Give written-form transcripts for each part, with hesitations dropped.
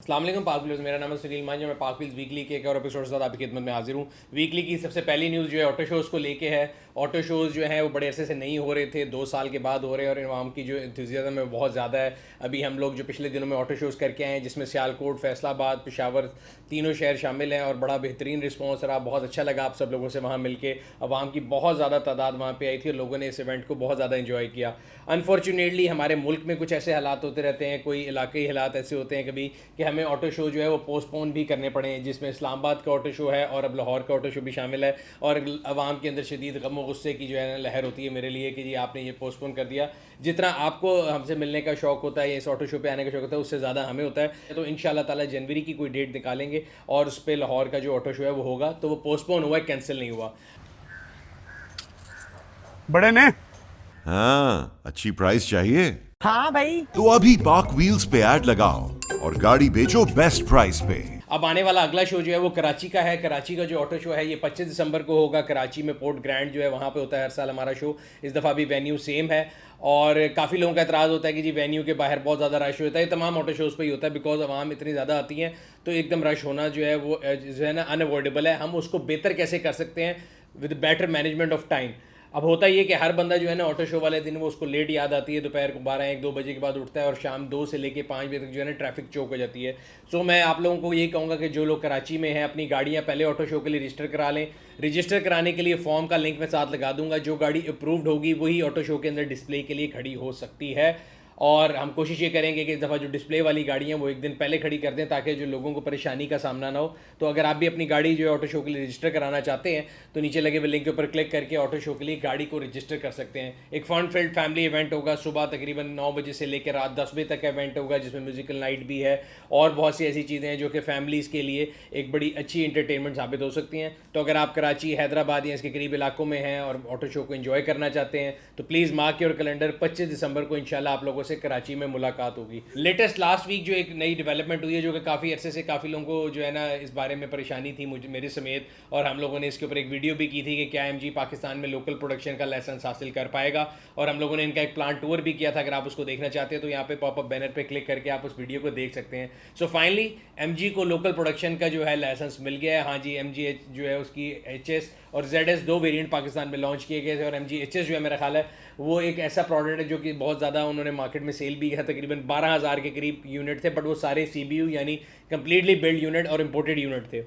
अस्सलाम वालेकुम पाक व्यूअर्स, मेरा नाम है सुनील मांझी। मैं पाक व्हील्स वीकली के एक और एपिसोड के साथ आपकी खिदमत में हाजिर हूँ। वीकली की सबसे पहली न्यूज़ जो है ऑटो शोज़ को लेके है। ऑटो शोज़ जो है वो बड़े अरसे से नहीं हो रहे थे, 2 साल के बाद हो रहे हैं और इमाम की जो इंथुजियाज़म है बहुत ज़्यादा है। अभी हम लोग जो पिछले दिनों में ऑटो शोज़ करके आए हैं, जिसमें सियालकोट, फैसलाबाद, पेशावर तीनों शहर शामिल हैं और बड़ा बेहतरीन रिस्पॉन्स रहा। बहुत अच्छा लगा आप सब लोगों से वहाँ मिल के। अवाम की बहुत ज़्यादा तादाद वहाँ पर आई थी और लोगों ने इस इवेंट को बहुत ज़्यादा इंजॉय किया। अनफॉर्चुनेटली हमारे मुल्क में कुछ ऐसे हालात होते रहते हैं, कोई इलाकई हालात ऐसे होते हैं कभी कि हमें ऑटो शो जो है वो पोस्टपोन भी करने पड़े हैं, जिसमें इस्लामाबाद का ऑटो शो है और अब लाहौर का ऑटो शो भी शामिल है। और आवाम के अंदर शदीद गम व गुस्से की जो है ना लहर होती है मेरे लिए कि जी आपने ये पोस्टपोन कर दिया। जितना आपको हमसे मिलने का शौक़ होता है या इस ऑटो शो पे आने का शौक़ होता है, उससे ज़्यादा हमें होता है। तो इंशाल्लाह ताला जनवरी की कोई डेट निकालेंगे और उस पर लाहौर का जो ऑटो शो है वो होगा। तो वो पोस्टपोन हुआ है, कैंसिल नहीं हुआ। बड़े ने हाँ, अच्छी प्राइस चाहिए हाँ भाई। तो अभी पाक व्हील्स पे ऐड लगाओ और गाड़ी बेचो बेस्ट प्राइस पे। अब आने वाला अगला शो जो है वो कराची का है। कराची का जो ऑटो शो है ये 25 दिसंबर को होगा। कराची में पोर्ट ग्रैंड जो है वहाँ पे होता है हर साल हमारा शो। इस दफ़ा भी वेन्यू सेम है और काफ़ी लोगों का एतराज़ होता है कि जी वेन्यू के बाहर बहुत ज़्यादा रश होता है। ये तमाम ऑटो शोज़ पे ही होता है बिकॉज आवाम इतनी ज़्यादा आती हैं तो एकदम रश होना जो है वो जो है ना अनअवॉइडेबल है। हम उसको बेहतर कैसे कर सकते हैं with better management of time. अब होता ये कि हर बंदा जो है ना ऑटो शो वाले दिन वो उसको लेट याद आती है, दोपहर को 12-1-2 बजे के बाद उठता है और शाम 2 से लेके 5 बजे तक जो है ना ट्रैफिक चौक हो जाती है। सो मैं आप लोगों को ये कहूँगा कि जो लोग कराची में हैं अपनी गाड़ियाँ पहले ऑटो शो के लिए रजिस्टर करा लें। रजिस्टर कराने के लिए फॉर्म का लिंक मैं साथ लगा दूंगा। जो गाड़ी अप्रूव्ड होगी वही ऑटो शो के अंदर डिस्प्ले के लिए खड़ी हो सकती है। और हम कोशिश ये करेंगे कि इस दफ़ा जो डिस्प्ले वाली गाड़ियाँ वो एक दिन पहले खड़ी कर दें ताकि जो लोगों को परेशानी का सामना ना हो। तो अगर आप भी अपनी गाड़ी जो है ऑटो शो के लिए रजिस्टर कराना चाहते हैं तो नीचे लगे हुए लिंक के ऊपर क्लिक करके ऑटो शो के लिए गाड़ी को रजिस्टर कर सकते हैं। एक फन फील्ड फैमिली इवेंट होगा, सुबह तकरीबन 9 बजे से लेकर रात 10 बजे तक का इवेंट होगा जिसमें म्यूजिकल नाइट भी है और बहुत सी ऐसी चीज़ें हैं जो कि फैमिलीज़ के लिए एक बड़ी अच्छी इंटरटेनमेंट साबित हो सकती हैं। तो अगर आप कराची, हैदराबाद या इसके करीब इलाकों में हैं और ऑटो शो को एंजॉय करना चाहते हैं तो प्लीज़ मार्क योर कैलेंडर, 25 दिसंबर को इंशाल्लाह आप लोगों से कराची में मुलाकात होगी। लेटेस्ट लास्ट वीक जो एक नई डेवलपमेंट हुई है जो कि काफ़ी अरसे से काफ़ी लोगों को जो है ना इस बारे में परेशानी थी, मुझे मेरे समेत, और हम लोगों ने इसके ऊपर एक वीडियो भी की थी कि क्या एमजी पाकिस्तान में लोकल प्रोडक्शन का लाइसेंस हासिल कर पाएगा। और हम लोगों ने इनका एक प्लांट टूर भी किया था। अगर आप उसको देखना चाहते हैं तो यहाँ पे पॉपअप बैनर पे क्लिक करके आप उस वीडियो को देख सकते हैं। सो फाइनली एमजी को लोकल प्रोडक्शन का जो है लाइसेंस मिल गया है। हाँ जी, एमजी जो है उसकी एचएस और जेडएस 2 वेरिएंट पाकिस्तान में लॉन्च किए गए थे और एमजी एचएस जो है मेरा ख्याल है वो एक ऐसा प्रोडक्ट है जो कि बहुत ज़्यादा उन्होंने मार्केट में सेल भी किया। तकरीबन 12,000 के करीब यूनिट थे, बट वो सारे सीबीयू यानी कंप्लीटली बिल्ड यूनिट और इम्पोर्टेड यूनिट थे।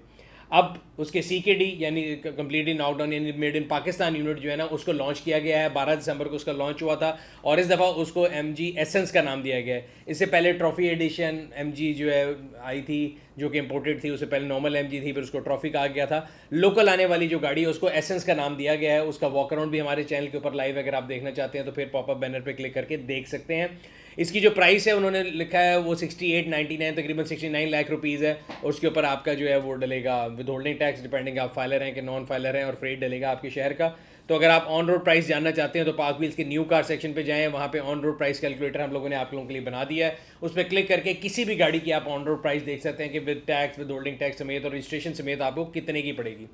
अब उसके सीकेडी यानी कम्प्लीटली नॉकडाउन यानी मेड इन पाकिस्तान यूनिट जो है ना उसको लॉन्च किया गया है। 12 दिसंबर को उसका लॉन्च हुआ था और इस दफ़ा उसको एमजी एसेंस का नाम दिया गया है। इससे पहले ट्रॉफी एडिशन एमजी जो है आई थी जो कि इंपोर्टेड थी, उससे पहले नॉर्मल एमजी थी, फिर उसको ट्रॉफी कहा गया था। लोकल आने वाली जो गाड़ी है उसको एसेंस का नाम दिया गया है। उसका वॉक अराउंड भी हमारे चैनल के ऊपर लाइव अगर आप देखना चाहते हैं तो फिर पॉपअप बैनर पे क्लिक करके देख सकते हैं। इसकी जो प्राइस है उन्होंने लिखा है वो 6899 तकरीबन 69 लाख रुपीज़ है और उसके ऊपर आपका जो है वो डलेगा विद होल्डिंग टैक्स, डिपेंडिंग आप फाइलर हैं कि नॉन फाइलर हैं, और फ्रेट डलेगा आपके शहर का। तो अगर आप ऑन रोड प्राइस जानना चाहते हैं तो पाक व्हील्स के न्यू कार सेक्शन पे जाएं, वहाँ पे ऑन रोड प्राइस कैलकुलेटर हम लोगों ने आप लोगों के लिए बना दिया है। उस पर क्लिक करके किसी भी गाड़ी की आप ऑन रोड प्राइस देख सकते हैं कि with tax, with holding tax समेत और रजिस्ट्रेशन समेत आपको कितने की पड़ेगी।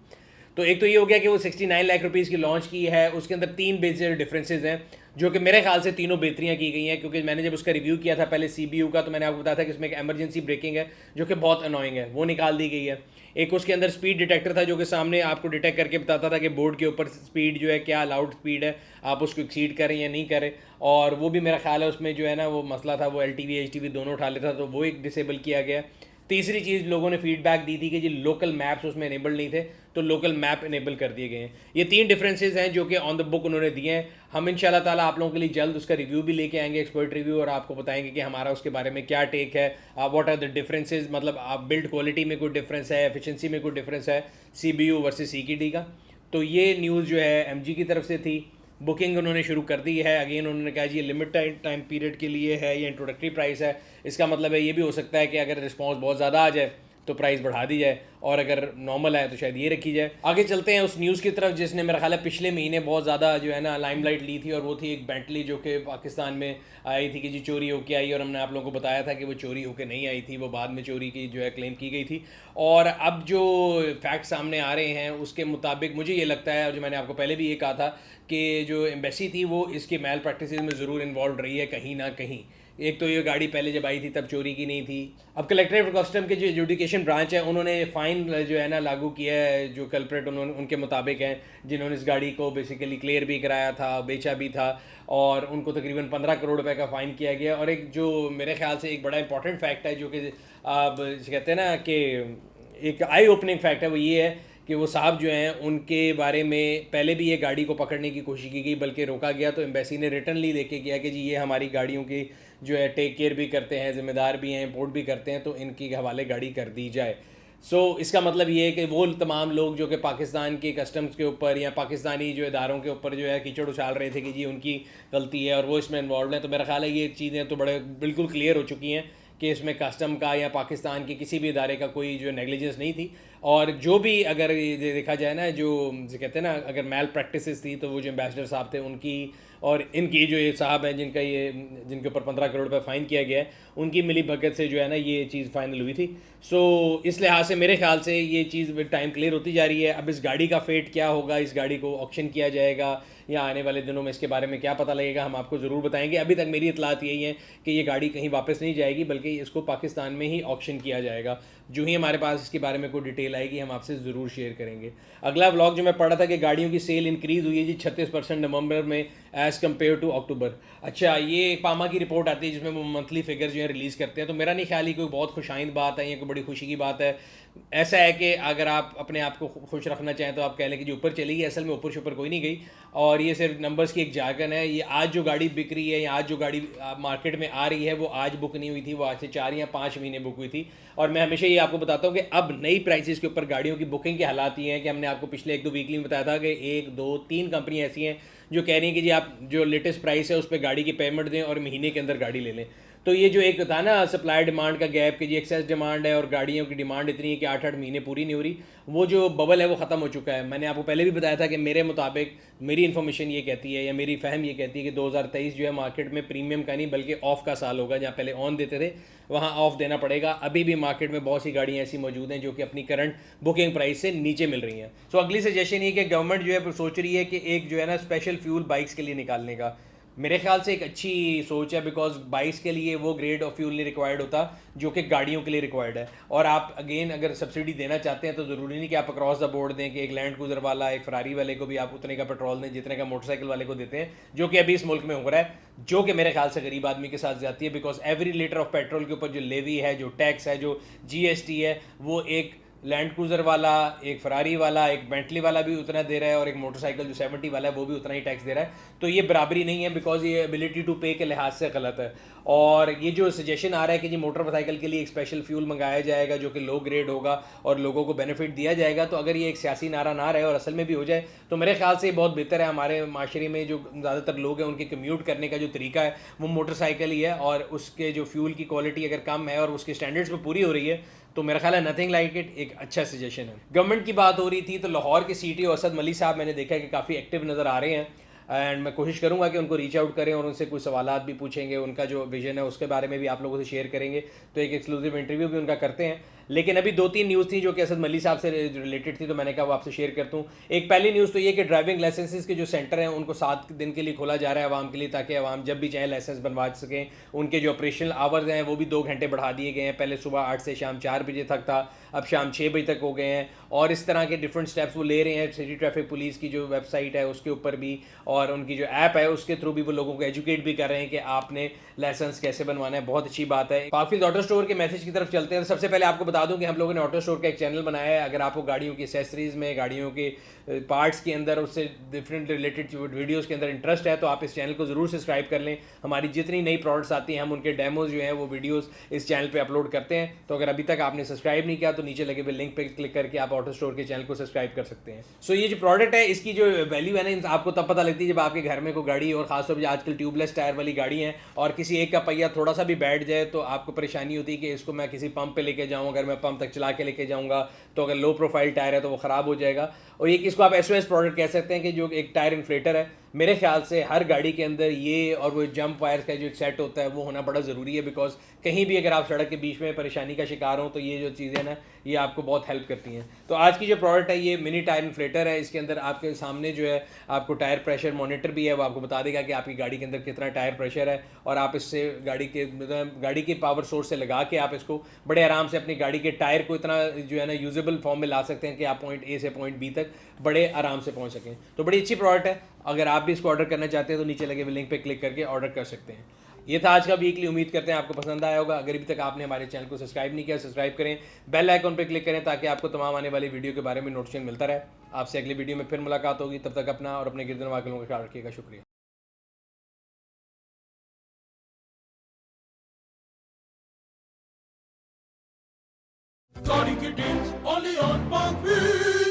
तो एक तो ये हो गया कि वो 69 लाख रुपीज़ की लॉन्च की है। उसके अंदर 3 बेसिक डिफरेंसेस हैं जो कि मेरे ख्याल से तीनों बेहतरियाँ की गई हैं, क्योंकि मैंने जब उसका रिव्यू किया था पहले सीबीयू का तो मैंने आपको बताया था कि इसमें एक एमरजेंसी ब्रेकिंग है जो कि बहुत अनोइंग है, वो निकाल दी गई है। एक उसके अंदर स्पीड डिटेक्टर था जो कि सामने आपको डिटेक्ट करके बताता था कि बोर्ड के ऊपर स्पीड जो है क्या अलाउड स्पीड है, आप उसको एक्सीड करें या नहीं करें, और वो भी मेरा ख्याल है उसमें जो है ना वो मसला था वो एलटीवी एचटीवी दोनों उठा लेता था, तो वो एक डिसेबल किया गया। तीसरी चीज़ लोगों ने फीडबैक दी थी कि जी लोकल मैप्स उसमें इनेबल नहीं थे, तो लोकल मैप इनेबल कर दिए गए हैं। ये 3 डिफरेंसेस हैं जो कि ऑन द बुक उन्होंने दिए हैं। हम इंशाल्लाह ताला आप लोगों के लिए जल्द उसका रिव्यू भी लेके आएंगे, एक्सपर्ट रिव्यू, और आपको बताएंगे कि हमारा उसके बारे में क्या टेक है, व्हाट आर द डिफरेंसेस, मतलब आप बिल्ड क्वालिटी में कोई डिफरेंस है, एफिशिएंसी में कोई डिफरेंस है सीबीयू वर्सेस सीकेडी का। तो ये न्यूज़ जो है एमजी की तरफ से थी। बुकिंग उन्होंने शुरू कर दी है। अगेन उन्होंने कहा जी ये लिमिटेड टाइम पीरियड के लिए है, ये इंट्रोडक्टरी प्राइस है। इसका मतलब है ये भी हो सकता है कि अगर रिस्पॉन्स बहुत ज़्यादा आ जाए तो प्राइस बढ़ा दी जाए, और अगर नॉर्मल है तो शायद ये रखी जाए। आगे चलते हैं उस न्यूज़ की तरफ जिसने मेरा ख्याल है पिछले महीने बहुत ज़्यादा जो है ना लाइमलाइट ली थी, और वो थी एक बेंटली जो कि पाकिस्तान में आई थी कि जी चोरी होके आई, और हमने आप लोगों को बताया था कि वो चोरी होके नहीं आई थी, वो बाद में चोरी की जो है क्लेम की गई थी। और अब जो फैक्ट सामने आ रहे हैं उसके मुताबिक मुझे ये लगता है, और जो मैंने आपको पहले भी ये कहा था, कि जो एम्बेसी थी वो इसके मैल प्रैक्टिसेस में ज़रूर इन्वॉल्व रही है कहीं ना कहीं, एक तो ये गाड़ी पहले जब आई थी तब चोरी की नहीं थी। अब कलेक्ट्रेट कस्टम के जो एजुकेशन ब्रांच है उन्होंने फ़ाइन जो है ना लागू किया है, जो कल्प्रेट उन्होंने उनके मुताबिक हैं, जिन्होंने इस गाड़ी को बेसिकली क्लियर भी कराया था, बेचा भी था, और उनको तकरीबन 15 करोड़ रुपए का फ़ाइन किया गया। और एक जो मेरे ख्याल से एक बड़ा इंपॉर्टेंट फैक्ट है जो कि आप कहते हैं ना कि एक आई ओपनिंग फैक्ट है, वो ये है कि वो साहब जो हैं उनके बारे में पहले भी ये गाड़ी को पकड़ने की कोशिश की गई, बल्कि रोका गया, तो एम्बेसी ने रिटर्नली लेके गया कि जी ये हमारी गाड़ियों की जो है टेक केयर भी करते हैं, ज़िम्मेदार भी हैं, इंपोर्ट भी करते हैं, तो इनकी हवाले गाड़ी कर दी जाए। इसका मतलब ये है कि वो तमाम लोग जो कि पाकिस्तान के कस्टम्स के ऊपर या पाकिस्तानी जो इदारों के ऊपर जो है कीचड़ उछाल रहे थे कि जी उनकी गलती है और वो इसमें इन्वॉल्व हैं, तो मेरा ख्याल है ये चीज़ें तो बड़े बिल्कुल क्लियर हो चुकी हैं कि इसमें कस्टम का या पाकिस्तान के किसी भी इदारे का कोई जो नेग्लिजेंस नहीं थी। और जो भी अगर ये देखा जाए ना, जो कहते हैं ना, अगर मैल प्रैक्टिसेस थी तो वो जो एम्बेसडर साहब थे उनकी और इनकी जो ये साहब हैं जिनके ऊपर 15 करोड़ रुपए फ़ाइन किया गया है, उनकी मिली भगत से जो है ना ये चीज़ फाइनल हुई थी। इस लिहाज से मेरे ख्याल से ये चीज़ विद टाइम क्लियर होती जा रही है। अब इस गाड़ी का फेट क्या होगा, इस गाड़ी को ऑक्शन किया जाएगा या आने वाले दिनों में इसके बारे में क्या पता लगेगा, हम आपको ज़रूर बताएंगे। अभी तक मेरी इतलात यही है कि ये गाड़ी कहीं वापस नहीं जाएगी, बल्कि इसको पाकिस्तान में ही ऑक्शन किया जाएगा। जो ही हमारे पास इसके बारे में कोई डिटेल आएगी हम आपसे ज़रूर शेयर करेंगे। अगला व्लॉग जो मैं पढ़ा था कि गाड़ियों की सेल इंक्रीज़ हुई है जी 36% नवंबर में एज़ कम्पेयर टू अक्टूबर। अच्छा, ये पामा की रिपोर्ट आती है जिसमें वो मंथली फिगर जो है रिलीज़ करते हैं, तो मेरा नहीं ख्याल ही कोई बहुत खुशाइंद बात है या कोई बड़ी खुशी की बात है। ऐसा है कि अगर आप अपने आप को खुश रखना चाहें तो आप कह लें कि जो ऊपर चली गई, असल में ऊपर शूपर कोई नहीं गई, और ये सिर्फ नंबर्स की एक जागन है। ये आज जो गाड़ी बिक रही है या आज जो गाड़ी मार्केट में आ रही है वो आज बुक नहीं हुई थी, वो आज से 4 या 5 महीने बुक हुई थी। और मैं हमेशा ये आपको बताता हूँ कि अब नई प्राइसेस के ऊपर गाड़ियों की बुकिंग के हालात ये हैं कि हमने आपको पिछले 1-2 वीकली में बताया था कि 1, 2, 3 कंपनी ऐसी हैं जो कह रही हैं कि जी आप जो लेटेस्ट प्राइस है उस पर गाड़ी की पेमेंट दें और महीने के अंदर गाड़ी ले लें। तो ये जो एक था ना सप्लाई डिमांड का गैप कि जी एक्सेस डिमांड है और गाड़ियों की डिमांड इतनी है कि 8-8 महीने पूरी नहीं हो रही, वो जो बबल है वो ख़त्म हो चुका है। मैंने आपको पहले भी बताया था कि मेरे मुताबिक मेरी इन्फॉर्मेशन ये कहती है या मेरी फहम ये कहती है कि 2023 जो है मार्केट में प्रीमियम का नहीं बल्कि ऑफ का साल होगा। जहाँ पहले ऑन देते थे वहाँ ऑफ देना पड़ेगा। अभी भी मार्केट में बहुत सी गाड़ियाँ ऐसी मौजूद हैं जो कि अपनी करंट बुकिंग प्राइस से नीचे मिल रही हैं। अगली सजेशन ये कि गवर्नमेंट जो है सोच रही है कि एक जो है ना स्पेशल फ्यूल बाइक्स के लिए निकालने का। मेरे ख्याल से एक अच्छी सोच है, बिकॉज बाइक्स के लिए वो ग्रेड ऑफ फ्यूल नहीं रिक्वायर्ड होता जो कि गाड़ियों के लिए रिक्वायर्ड है। और आप अगेन अगर सब्सिडी देना चाहते हैं तो ज़रूरी नहीं कि आप अक्रॉस द बोर्ड दें कि एक लैंड क्रूजर वाला एक फरारी वाले को भी आप उतने का पेट्रोल दें जितने का मोटरसाइकिल वाले को देते हैं, जो कि अभी इस मुल्क में हो रहा है, जो कि मेरे ख्याल से गरीब आदमी के साथ जाती है। Because every litre of petrol के ऊपर जो लेवी है, जो टैक्स है, जो GST है, वो एक लैंड क्रूज़र वाला, एक फरारी वाला, एक बेंटली वाला भी उतना दे रहा है और एक मोटरसाइकिल जो 70 वाला है वो भी उतना ही टैक्स दे रहा है। तो ये बराबरी नहीं है, बिकॉज ये एबिलिटी टू पे के लिहाज से गलत है। और ये जो सजेशन आ रहा है कि जी मोटरसाइकिल के लिए एक स्पेशल फ्यूल मंगाया जाएगा जो कि लो ग्रेड होगा और लोगों को बेनिफिट दिया जाएगा, तो अगर ये एक सियासी नारा ना रहे और असल में भी हो जाए तो मेरे ख्याल से ये बहुत बेहतर है। हमारे माशरे में जो ज़्यादातर लोग हैं उनके कम्यूट करने का जो तरीका है वो मोटरसाइकिल ही है, और उसके जो फ्यूल की क्वालिटी अगर कम है और उसके स्टैंडर्ड्स पर पूरी हो रही है तो मेरा ख्याल है नथिंग लाइक इट एक अच्छा सजेशन है। गवर्नमेंट की बात हो रही थी तो लाहौर के CTO असद मली साहब मैंने देखा है कि काफ़ी एक्टिव नज़र आ रहे हैं, एंड मैं कोशिश करूंगा कि उनको रीच आउट करें और उनसे कुछ सवालात भी पूछेंगे, उनका जो विजन है उसके बारे में भी आप लोगों से शेयर करेंगे, तो एक एक्सक्लूसिव इंटरव्यू भी उनका करते हैं। लेकिन अभी 2-3 न्यूज़ थी जो कि असद मली साहब से रिलेटेड थी, तो मैंने कहा वो आपसे शेयर करता हूँ। एक पहली न्यूज़ तो ये कि ड्राइविंग लाइसेंसेस के जो सेंटर हैं उनको 7 दिन के लिए खोला जा रहा है आवाम के लिए, ताकि आवाम जब भी चाहे लाइसेंस बनवा सकें। उनके जो ऑपरेशनल आवर्स हैं वो भी 2 घंटे बढ़ा दिए गए हैं, पहले सुबह 8 से शाम 4 बजे तक था, अब शाम 6 बजे तक हो गए हैं। और इस तरह के डिफरेंट स्टेप्स वो ले रहे हैं। सिटी ट्रैफिक पुलिस की जो वेबसाइट है उसके ऊपर भी और उनकी जो ऐप है उसके थ्रू भी वो लोगों को एजुकेट भी कर रहे हैं कि आपने लाइसेंस कैसे बनवाना है। बहुत अच्छी बात है। पार्कफील्ड ऑटो स्टोर के मैसेज की तरफ चलते हैं। तो सबसे पहले आपको बता दूं कि हम लोगों ने ऑटो स्टोर का एक चैनल बनाया है। अगर आपको गाड़ियों की एसेसरीज में, गाड़ियों के पार्ट्स के अंदर, उससे डिफरेंट रिलेटेड वीडियोस के अंदर इंटरेस्ट है तो आप इस चैनल को ज़रूर सब्सक्राइब कर लें। हमारी जितनी नई प्रोडक्ट्स आती हैं हम उनके डेमोज जो हैं वो वीडियोस इस चैनल पे अपलोड करते हैं। तो अगर अभी तक आपने सब्सक्राइब नहीं किया तो नीचे लगे हुए लिंक पे क्लिक करके आप ऑटो स्टोर के चैनल को सब्सक्राइब कर सकते हैं। ये जो प्रोडक्ट है इसकी जो वैल्यू है ना आपको तब पता लगती है जब आपके घर में कोई गाड़ी, और खासतौर पर आजकल ट्यूबलेस टायर वाली गाड़ी है और किसी एक का पहिया थोड़ा सा भी बैठ जाए तो आपको परेशानी होती है कि इसको मैं किसी पंप पे लेके जाऊँ, अगर मैं पंप तक चला के लेके जाऊँगा तो अगर लो प्रोफाइल टायर है तो वो ख़राब हो जाएगा। और ये किसको आप SOS प्रोडक्ट कह सकते हैं कि जो एक टायर इन्फ्लेटर है। मेरे ख्याल से हर गाड़ी के अंदर ये और वो जंप वायर्स का जो एक सेट होता है वो होना बड़ा ज़रूरी है, बिकॉज कहीं भी अगर आप सड़क के बीच में परेशानी का शिकार हो तो ये जो चीज़ें ना ये आपको बहुत हेल्प करती हैं। तो आज की जो प्रोडक्ट है ये मिनी टायर इन्फ्लेटर है। इसके अंदर आपके सामने जो है आपको टायर प्रेशर मॉनिटर भी है, वो आपको बता देगा कि आपकी गाड़ी के अंदर कितना टायर प्रेशर है, और आप इससे गाड़ी के पावर सोर्स से लगा के आप इसको बड़े आराम से अपनी गाड़ी के टायर को इतना जो है ना यूजेबल फॉर्म में ला सकते हैं कि आप पॉइंट ए से पॉइंट बी तक बड़े आराम से पहुंच सकें। तो बड़ी अच्छी प्रोडक्ट है। अगर आप भी इसको ऑर्डर करना चाहते हैं तो नीचे लगे हुए लिंक पे क्लिक करके ऑर्डर कर सकते हैं। ये था आज का वीकली। उम्मीद करते हैं आपको पसंद आया होगा। अगर अभी तक आपने हमारे चैनल को सब्सक्राइब नहीं किया, सब्सक्राइब करें, बेल आइकन पे क्लिक करें ताकि आपको तमाम आने वाली वीडियो के बारे में नोटिफिकेशन मिलता रहे। आपसे अगली वीडियो में फिर मुलाकात होगी। तब तक अपना और अपने गिरदन वालों का ख्याल रखिएगा। शुक्रिया। Gotta get in, only on Bangui.